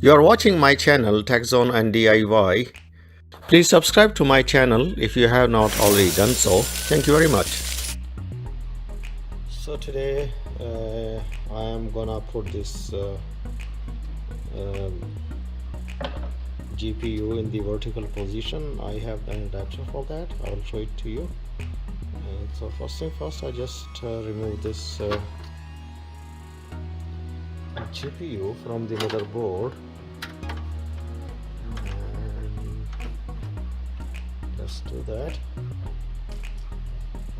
You are watching my channel TechZone and DIY. Please subscribe to my channel if you have not already done so. Thank you very much. So today I am gonna put this GPU in the vertical position. I have an adapter for that. I will show it to you. So first thing first, I just remove this GPU from the motherboard, and let's do that.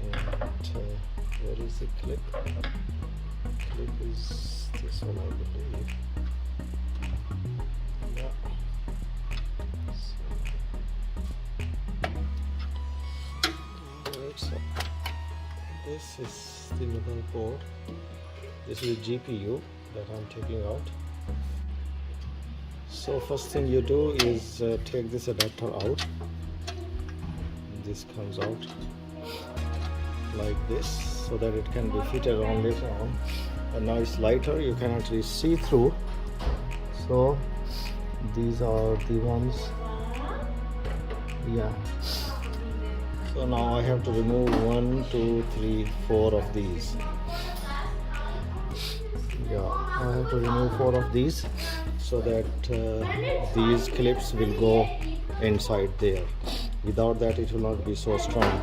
And where is the clip? Clip is this one, I believe. Yeah. So this is the motherboard. This is the GPU that I'm taking out. So first thing you do is take this adapter out. This comes out like this so that it can be fitted on later on. And now it's lighter, you can actually see through. So these are the ones. Yeah. So now I have to remove 1, 2, 3, 4 of these. Yeah, I have to remove 4 of these so that these clips will go inside there. Without that it will not be so strong.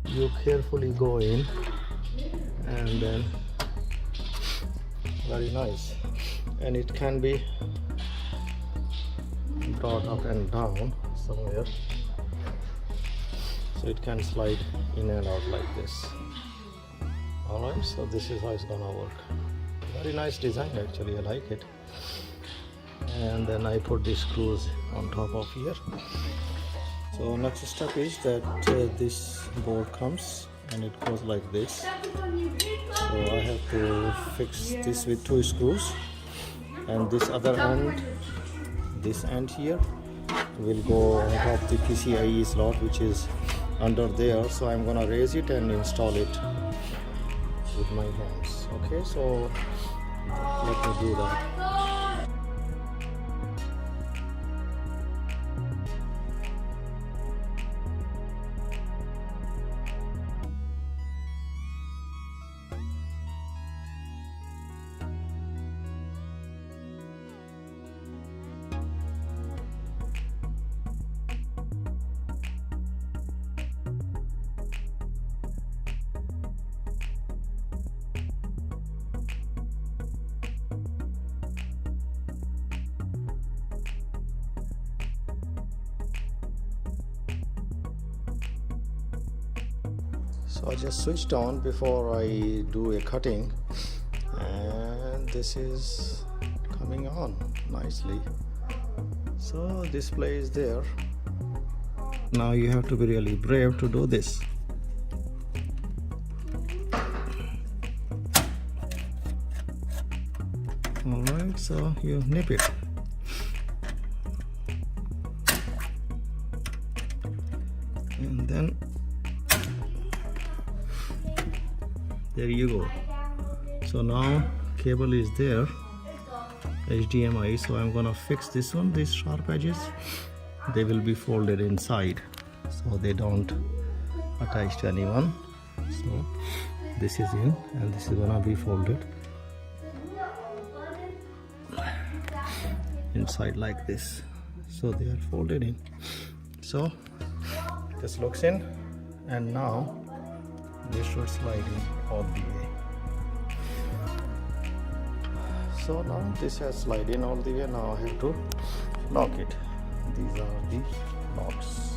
You carefully go in and then very nice, and it can be brought up and down somewhere, so it can slide in and out like this. Alright, so this is how it's gonna work. Very nice design actually, I like it. And then I put the screws on top of here. So next step is that this board comes and it goes like this. So I have to fix this with 2 screws, and this other end, this end here, will go on top of the PCIe slot which is under there. So I'm gonna raise it and install it with my hands. Okay, so let me do that. So I just switched on before I do a cutting, and this is coming on nicely. So display is there. Now you have to be really brave to do this. Alright, so you nip it. And then there you go. So now cable is there, HDMI. So I'm gonna fix this one. These sharp edges, they will be folded inside so they don't attach to anyone. So this is in and this is gonna be folded inside like this. So they are folded in. So this looks in, and now this should slide in all the way. So now this has slid in all the way. Now I have to lock it. These are the locks.